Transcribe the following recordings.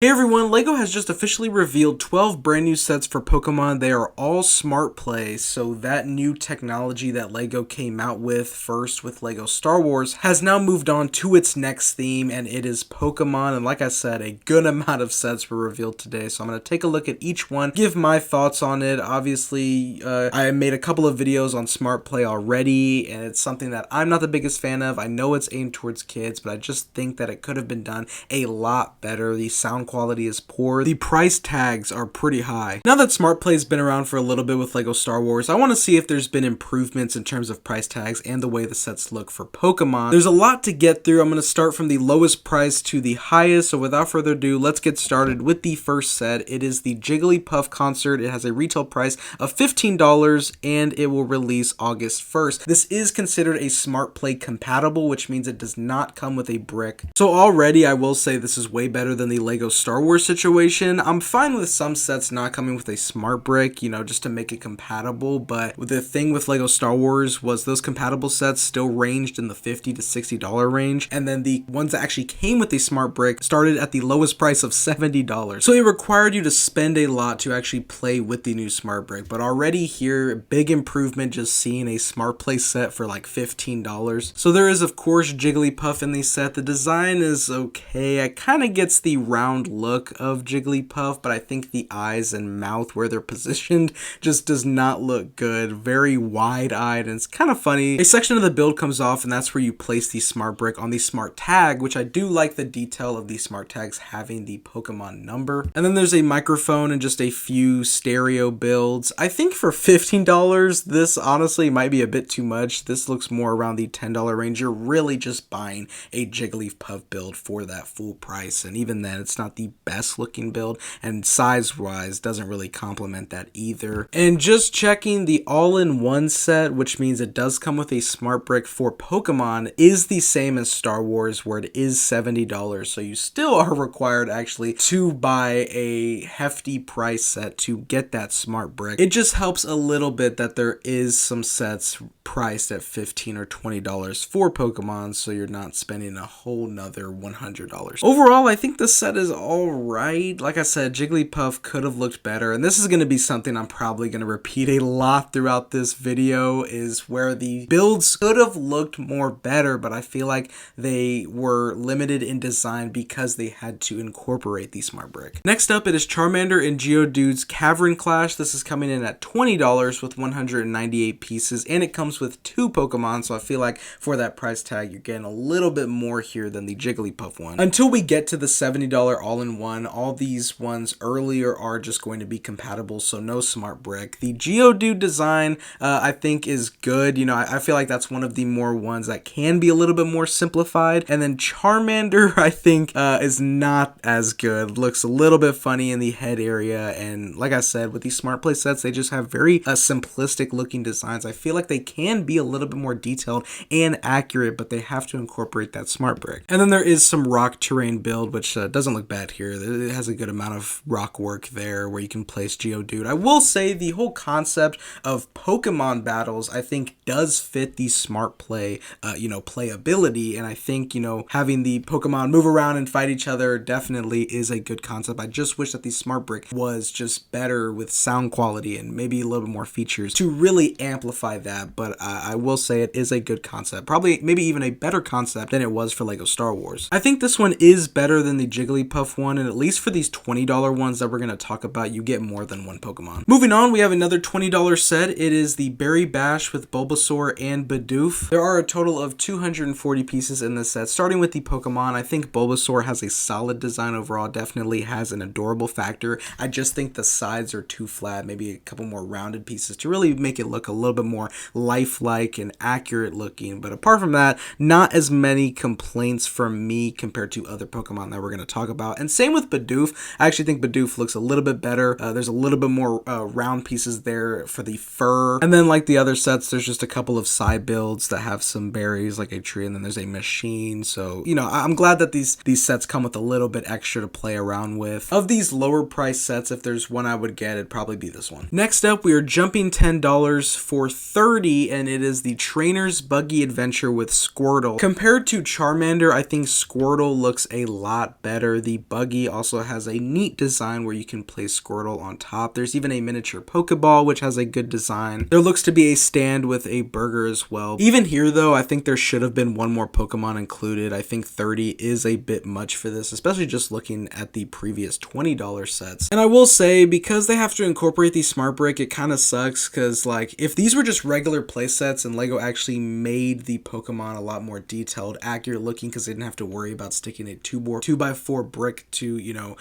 Hey everyone, LEGO has just officially revealed 12 brand new sets for Pokemon. They are all Smart Play, so that new technology that LEGO came out with first with LEGO Star Wars has now moved on to its next theme, and it is Pokemon. And like I said, a good amount of sets were revealed today, so I'm going to take a look at each one, give my thoughts on it. Obviously, I made a couple of videos on Smart Play already, and it's something that I'm not the biggest fan of. I know it's aimed towards kids, but I just think that it could have been done a lot better. The sound quality is poor. The price tags are pretty high. Now that Smart Play's been around for a little bit with LEGO Star Wars, I want to see if there's been improvements in terms of price tags and the way the sets look for Pokemon. There's a lot to get through. I'm going to start from the lowest price to the highest, so without further ado, let's get started with the first set. It is the Jigglypuff Concert. It has a retail price of $15 and it will release August 1st. This is considered a Smart Play compatible, which means it does not come with a brick. So already I will say this is way better than the LEGO Star Wars situation. I'm fine with some sets not coming with a smart brick, just to make it compatible, but the thing with LEGO Star Wars was those compatible sets still ranged in the $50 to $60 range, and then the ones that actually came with a smart brick started at the lowest price of $70. So it required you to spend a lot to actually play with the new smart brick, but already here, big improvement just seeing a smart play set for like $15. So there is of course Jigglypuff in the set. The design is okay. It kind of gets the round look of Jigglypuff, but I think the eyes and mouth where they're positioned just does not look good. Very wide-eyed, and it's kind of funny. A section of the build comes off, and that's where you place the smart brick on the smart tag, which I do like the detail of the smart tags having the Pokemon number. And then there's a microphone and just a few stereo builds. I think for $15, this honestly might be a bit too much. This looks more around the $10 range. You're really just buying a Jigglypuff build for that full price, and even then, it's not the best looking build, and size wise doesn't really complement that either. And just checking, the all-in-one set, which means it does come with a smart brick for Pokemon, is the same as Star Wars, where it is $70. So you still are required actually to buy a hefty price set to get that smart brick. It just helps a little bit that there is some sets priced at $15 or $20 for Pokemon, so you're not spending a whole nother $100. Overall, I think the set is alright. Like I said, Jigglypuff could have looked better, and this is going to be something I'm probably going to repeat a lot throughout this video, is where the builds could have looked more better, but I feel like they were limited in design because they had to incorporate the smart brick. Next up, it is Charmander and Geodude's Cavern Clash. This is coming in at $20 with 198 pieces, and it comes with 2 Pokemon, so I feel like for that price tag, you're getting a little bit more here than the Jigglypuff one. Until we get to the $70 all-in-one, all these ones earlier are just going to be compatible, so no smart brick. The Geodude design, I think is good. I feel like that's one of the more ones that can be a little bit more simplified. And then Charmander, I think, is not as good. Looks a little bit funny in the head area, and like I said, with these smart play sets, they just have very simplistic looking designs. I feel like they can be a little bit more detailed and accurate, but they have to incorporate that smart brick. And then there is some rock terrain build, which doesn't look bad here. It has a good amount of rock work there where you can place Geodude. I will say the whole concept of Pokemon battles, I think, does fit the smart play, playability, and I think, having the Pokemon move around and fight each other definitely is a good concept. I just wish that the smart brick was just better with sound quality and maybe a little bit more features to really amplify that, but I will say it is a good concept. Probably, maybe even a better concept than it was for LEGO Star Wars. I think this one is better than the Jigglypuff one, and at least for these $20 ones that we're going to talk about, you get more than one Pokemon. Moving on, we have another $20 set. It is the Berry Bash with Bulbasaur and Bidoof. There are a total of 240 pieces in this set. Starting with the Pokemon, I think Bulbasaur has a solid design overall, definitely has an adorable factor. I just think the sides are too flat, maybe a couple more rounded pieces to really make it look a little bit more lifelike and accurate looking, but apart from that, not as many complaints from me compared to other Pokemon that we're going to talk about. And same with Bidoof. I actually think Bidoof looks a little bit better. There's a little bit more round pieces there for the fur, and then like the other sets, there's just a couple of side builds that have some berries like a tree, and then there's a machine. So I'm glad that these sets come with a little bit extra to play around with. Of these lower price sets, if there's one I would get, it'd probably be this one. Next up, we are jumping $10 for 30 Eevee, and it is the Trainer's Buggy Adventure with Squirtle. Compared to Charmander, I think Squirtle looks a lot better. The buggy also has a neat design where you can place Squirtle on top. There's even a miniature Pokeball, which has a good design. There looks to be a stand with a burger as well. Even here, though, I think there should have been one more Pokemon included. I think 30 is a bit much for this, especially just looking at the previous $20 sets. And I will say, because they have to incorporate the Smart Brick, it kind of sucks, because like if these were just regular play sets and Lego actually made the Pokemon a lot more detailed, accurate looking, because they didn't have to worry about sticking a 2x4 brick to, you know,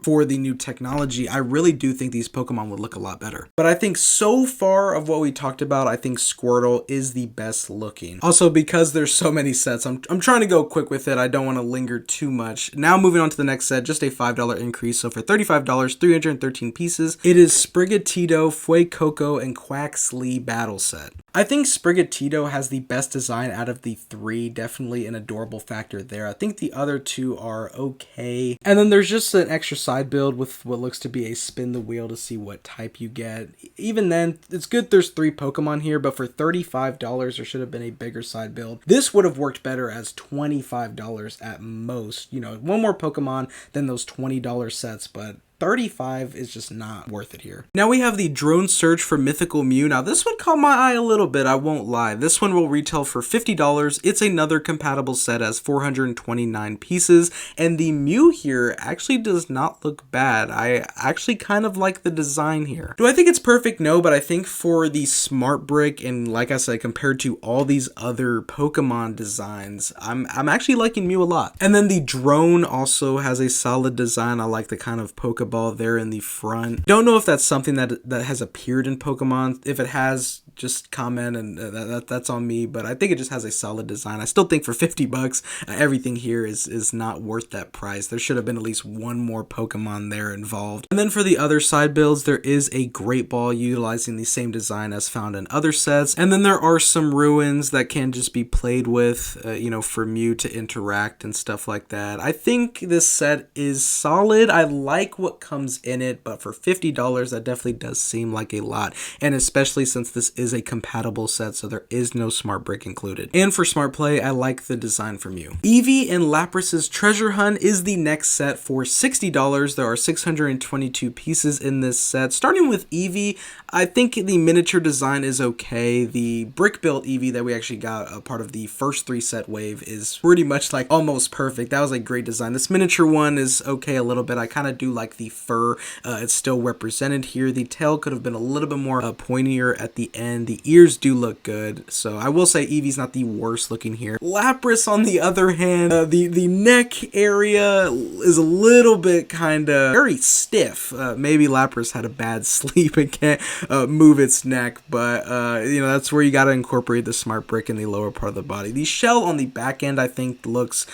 for the new technology, I really do think these Pokemon would look a lot better. But I think so far of what we talked about, I think Squirtle is the best looking. Also, because there's so many sets, I'm trying to go quick with it. I don't want to linger too much. Now moving on to the next set, just a $5 increase. So for $35, 313 pieces, it is Sprigatito, Fuecoco, and Quaxley Battle Set. I think Sprigatito has the best design out of the three, definitely an adorable factor there. I think the other two are okay. And then there's just an extra side build with what looks to be a spin the wheel to see what type you get. Even then, it's good there's 3 Pokemon here, but for $35, there should have been a bigger side build. This would have worked better as $25 at most. You know, one more Pokemon than those $20 sets, but $35 is just not worth it here. Now we have the Drone Search for Mythical Mew. Now this one caught my eye a little bit, I won't lie. This one will retail for $50. It's another compatible set, as 429 pieces, and the Mew here actually does not look bad. I actually kind of like the design here. Do I think it's perfect? No, but I think for the Smart Brick, and like I said, compared to all these other Pokemon designs, I'm actually liking Mew a lot. And then the drone also has a solid design. I like the kind of Pokeball there in the front. Don't know if that's something that has appeared in Pokemon. If it has, just comment, and that's on me, but I think it just has a solid design. I still think for $50, everything here is not worth that price. There should have been at least one more Pokemon there involved. And then for the other side builds, there is a Great Ball utilizing the same design as found in other sets, and then there are some ruins that can just be played with, you know, for Mew to interact and stuff like that. I think this set is solid. I like what comes in it, but for $50, that definitely does seem like a lot, and especially since this is a compatible set, so there is no Smart Brick included. And for Smart Play, I like the design from Mew. Eevee and Lapras's Treasure Hunt is the next set for $60. There are 622 pieces in this set. Starting with Eevee, I think the miniature design is okay. The brick built Eevee that we actually got a part of the first 3 set wave is pretty much like almost perfect. That was a great design. This miniature one is okay a little bit. I kind of do like the fur. It's still represented here. The tail could have been a little bit more pointier at the end. The ears do look good, so I will say Eevee's not the worst looking here. Lapras, on the other hand, the neck area is a little bit kind of very stiff. Maybe Lapras had a bad sleep and can't move its neck, but you know, that's where you got to incorporate the Smart Brick in the lower part of the body. The shell on the back end, I think, looks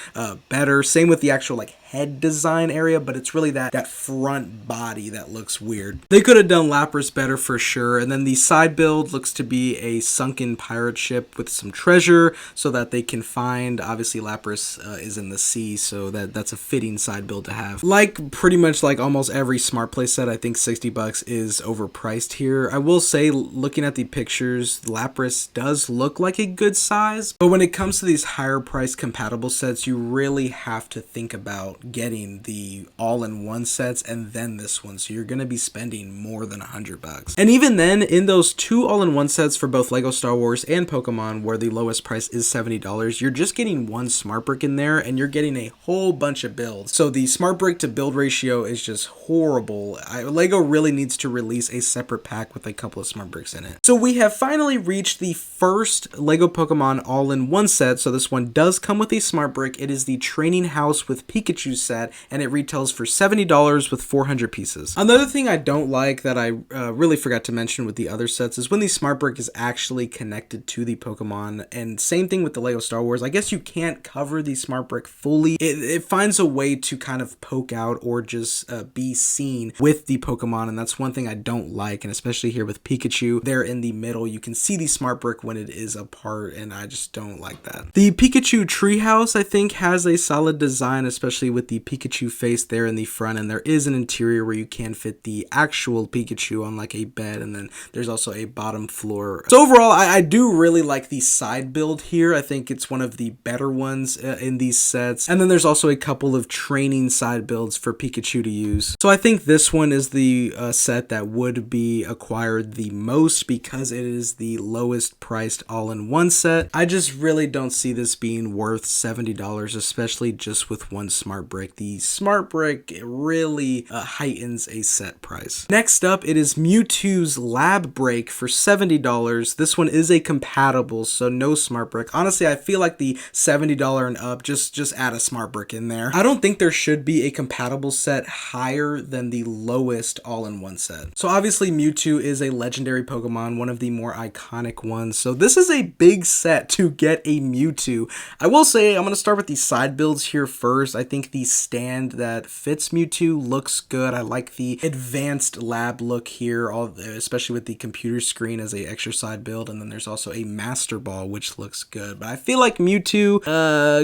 better. Same with the actual like head design area, but it's really that front body that looks weird. They could have done Lapras better for sure. And then the side build looks to be a sunken pirate ship with some treasure so that they can find, obviously Lapras is in the sea, so that's a fitting side build to have. Like pretty much like almost every Smart Play set, I think $60 is overpriced here. I will say, looking at the pictures, Lapras does look like a good size, but when it comes to these higher price compatible sets, you really have to think about getting the all-in-one sets and then this one, so you're going to be spending more than $100. And even then, in those 2 all-in-one sets for both Lego Star Wars and Pokemon, where the lowest price is $70, you're just getting 1 Smart Brick in there, and you're getting a whole bunch of builds. So the Smart Brick to build ratio is just horrible. Lego really needs to release a separate pack with a couple of Smart Bricks in it. So we have finally reached the first Lego Pokemon all-in-one set. So this one does come with a Smart Brick. It is the Training House with Pikachu set, and it retails for $70 with 400 pieces. Another thing I don't like that I really forgot to mention with the other sets is when the Smart Brick is actually connected to the Pokemon, and same thing with the Lego Star Wars. I guess you can't cover the Smart Brick fully. It finds a way to kind of poke out or just be seen with the Pokemon, and that's one thing I don't like, and especially here with Pikachu there in the middle, you can see the Smart Brick when it is apart, and I just don't like that. The Pikachu Treehouse, I think, has a solid design, especially with the Pikachu face there in the front, and there is an interior where you can fit the actual Pikachu on like a bed, and then there's also a bottom floor. So overall, I do really like the side build here. I think it's one of the better ones in these sets. And then there's also a couple of training side builds for Pikachu to use. So I think this one is the set that would be acquired the most because it is the lowest priced all-in-one set. I just really don't see this being worth $70, especially just with one smart brick. The smart brick really heightens a set price. Next up, it is Mewtwo's Lab Break for $70. This one is a compatible, so no smart brick. Honestly, I feel like the $70 and up, just add a smart brick in there. I don't think there should be a compatible set higher than the lowest all-in-one set. So obviously Mewtwo is a legendary Pokemon, one of the more iconic ones. So this is a big set to get a Mewtwo. I will say I'm going to start with the side builds here first. I think the stand that fits Mewtwo looks good. I like the advanced lab look here, especially with the computer screen as a extra side build. And then there's also a Master Ball, which looks good. But I feel like Mewtwo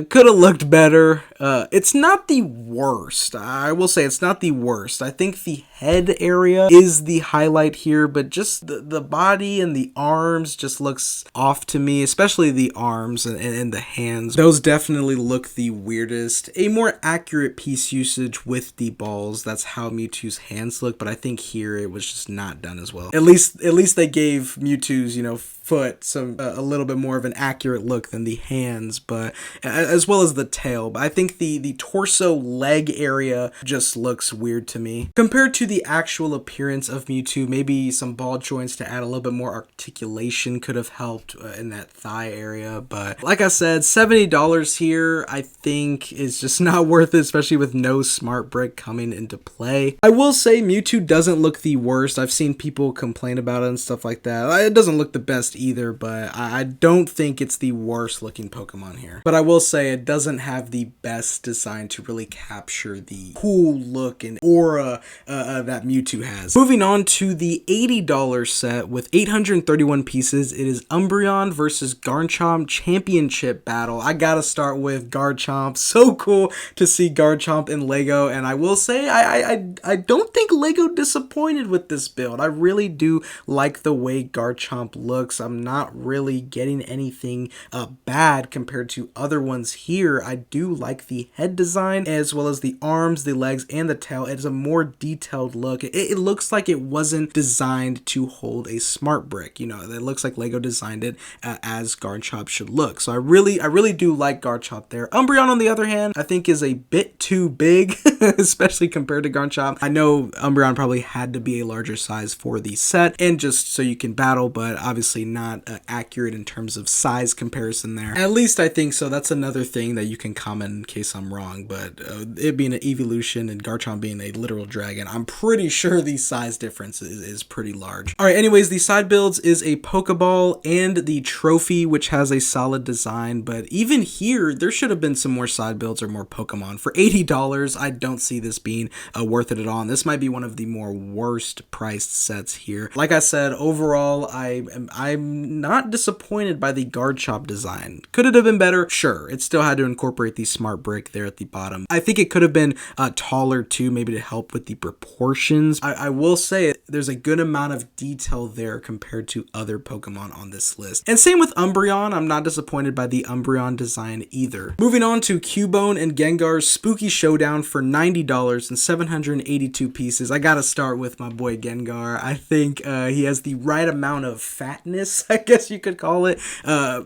could have looked better. It's not the worst. I will say it's not the worst. I think the head area is the highlight here, but just the body and the arms just looks off to me, especially the arms and the hands. Those definitely look the weirdest. A more accurate piece usage with the balls. That's how Mewtwo's hands look, but I think here it was just not done as well. At least they gave Mewtwo's, foot a little bit more of an accurate look than the hands, but as well as the tail. But I think the torso leg area just looks weird to me compared to the actual appearance of Mewtwo. Maybe some ball joints to add a little bit more articulation could have helped in that thigh area. But like I said, $70 here I think is just not worth it, especially with no smart brick coming into play. I will say Mewtwo doesn't look the worst. I've seen people complain about it and stuff like that. It doesn't look the best either, but I don't think it's the worst looking Pokemon here. But I will say it doesn't have the best design to really capture the cool look and aura that Mewtwo has. Moving on to the $80 set with 831 pieces, it is Umbreon versus Garchomp Championship Battle. I gotta start with Garchomp. So cool to see Garchomp in Lego, and I will say I don't think Lego disappointed with this build. I really do like the way Garchomp looks. I'm not really getting anything bad compared to other ones here. I do like the head design as well as the arms, the legs, and the tail. It is a more detailed look. It looks like it wasn't designed to hold a smart brick. It looks like Lego designed it as Garchomp should look. So I really do like Garchomp there. Umbreon, on the other hand, I think is a bit too big, especially compared to Garchomp. I know Umbreon probably had to be a larger size for the set and just so you can battle, but obviously not accurate in terms of size comparison there. At least I think so. That's another thing that you can comment in case I'm wrong, but it being an evolution and Garchomp being a literal dragon, I'm pretty sure the size difference is pretty large. Alright, anyways, the side builds is a Pokeball and the trophy, which has a solid design, but even here, there should have been some more side builds or more Pokemon. For $80, I don't see this being worth it at all, and this might be one of the more worst priced sets here. Like I said, overall, I'm not disappointed by the Garchomp design. Could it have been better? Sure. It still had to incorporate the smart brick there at the bottom. I think it could have been taller too, maybe to help with the proportions. I will say there's a good amount of detail there compared to other Pokemon on this list. And same with Umbreon. I'm not disappointed by the Umbreon design either. Moving on to Cubone and Gengar's Spooky Showdown for $90 and 782 pieces. I gotta start with my boy Gengar. I think he has the right amount of fatness, I guess you could call it.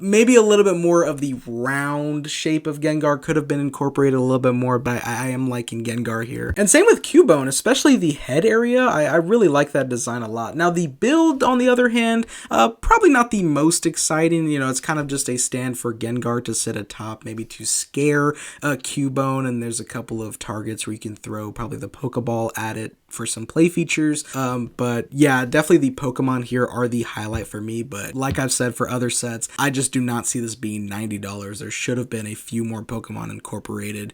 Maybe a little bit more of the round shape of Gengar could have been incorporated a little bit more, but I am liking Gengar here. And same with Cubone, especially the head area. I really like that design a lot. Now the build, on the other hand, probably not the most exciting. It's kind of just a stand for Gengar to sit atop, maybe to scare Cubone, and there's a couple of targets where you can throw probably the Pokeball at it for some play features. But yeah, definitely the Pokemon here are the highlight for me, but like I've said for other sets, I just do not see this being $90. There should have been a few more Pokemon incorporated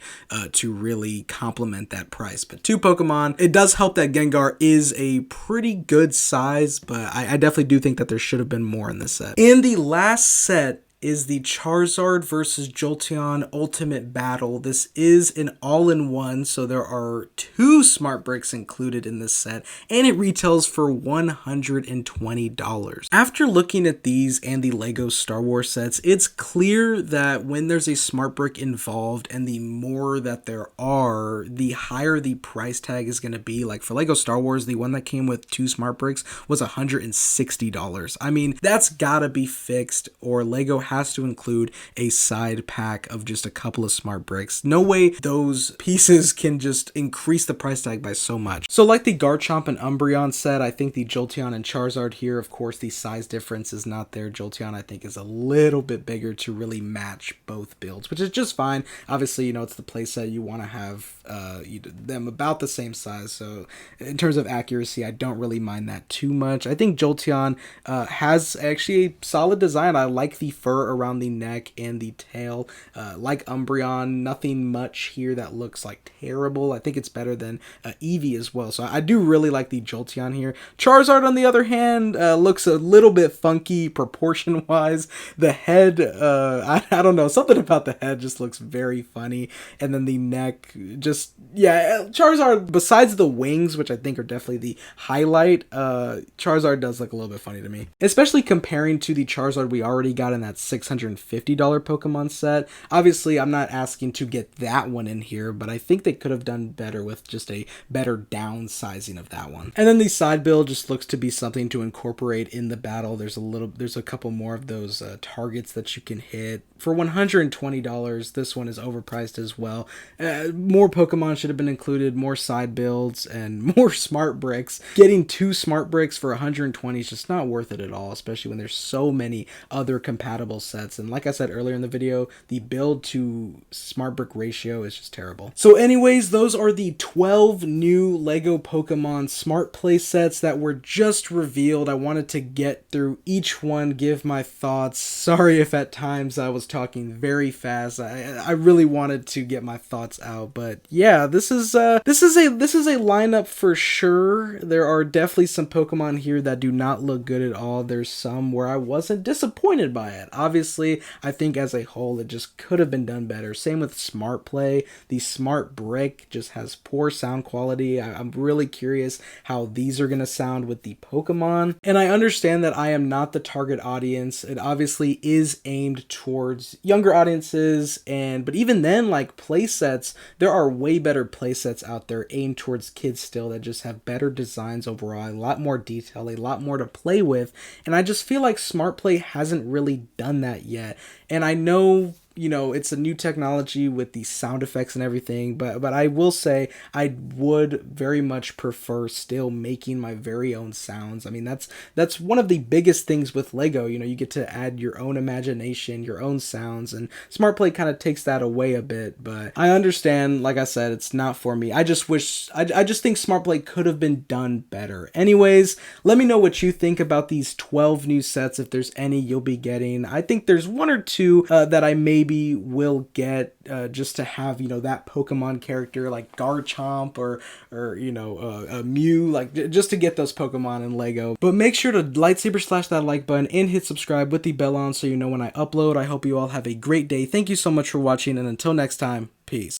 to really complement that price. But 2 Pokemon, it does help that Gengar is a pretty good size, but I definitely do think that there should have been more in this set. In the last set, is the Charizard versus Jolteon Ultimate Battle. This is an all-in-one, so there are 2 Smart Bricks included in this set, and it retails for $120. After looking at these and the Lego Star Wars sets, it's clear that when there's a Smart Brick involved, and the more that there are, the higher the price tag is going to be. Like for Lego Star Wars, the one that came with 2 Smart Bricks was $160. I mean, that's gotta be fixed, or Lego has to include a side pack of just a couple of Smart Bricks. No way those pieces can just increase the price tag by so much. So like the Garchomp and Umbreon set, I think the Jolteon and Charizard here, of course, the size difference is not there. Jolteon, I think, is a little bit bigger to really match both builds, which is just fine. Obviously, you know, it's the playset. You want to have them about the same size. So in terms of accuracy, I don't really mind that too much. I think Jolteon has actually a solid design. I like the fur around the neck and the tail. Like Umbreon, nothing much here that looks like terrible. I think it's better than Eevee as well. So I do really like the Jolteon here. Charizard, on the other hand, looks a little bit funky proportion-wise. The head, I don't know, something about the head just looks very funny. And then the neck, just, yeah, Charizard, besides the wings, which I think are definitely the highlight, Charizard does look a little bit funny to me. Especially comparing to the Charizard we already got in that $650 Pokemon set. Obviously, I'm not asking to get that one in here, but I think they could have done better with just a better downsizing of that one. And then the side build just looks to be something to incorporate in the battle. There's a couple more of those targets that you can hit. For $120, this one is overpriced as well. More Pokemon should have been included, more side builds, and more Smart Bricks. Getting 2 Smart Bricks for $120 is just not worth it at all, especially when there's so many other compatible sets. And like I said earlier in the video, the build to Smart Brick ratio is just terrible. So anyways, those are the 12 new Lego Pokemon Smart Play sets that were just revealed. I wanted to get through each one, give my thoughts. Sorry if at times I was talking very fast. I really wanted to get my thoughts out, but yeah, this is a lineup for sure. There are definitely some Pokemon here that do not look good at all. There's some where I wasn't disappointed by it. Obviously, I think as a whole it just could have been done better. Same with Smart Play. The Smart Brick just has poor sound quality. I'm really curious how these are going to sound with the Pokemon. And I understand that I am not the target audience. It obviously is aimed towards younger audiences, but even then, like play sets, there are way better play sets out there aimed towards kids still that just have better designs overall, a lot more detail, a lot more to play with. And I just feel like Smart Play hasn't really done that yet. And I know, you know, it's a new technology with the sound effects and everything, but I will say I would very much prefer still making my very own sounds. I mean, that's one of the biggest things with Lego. You know, you get to add your own imagination, your own sounds, and Smart Play kind of takes that away a bit. But I understand, like I said, it's not for me. I just think Smart Play could have been done better. Anyways, let me know what you think about these 12 new sets, if there's any you'll be getting. I think there's 1 or 2 that I maybe will get just to have, you know, that Pokemon character like Garchomp or you know, a Mew, like just to get those Pokemon in Lego. But make sure to lightsaber slash that like button and hit subscribe with the bell on so you know when I upload. I hope you all have a great day. Thank you so much for watching, and until next time, peace.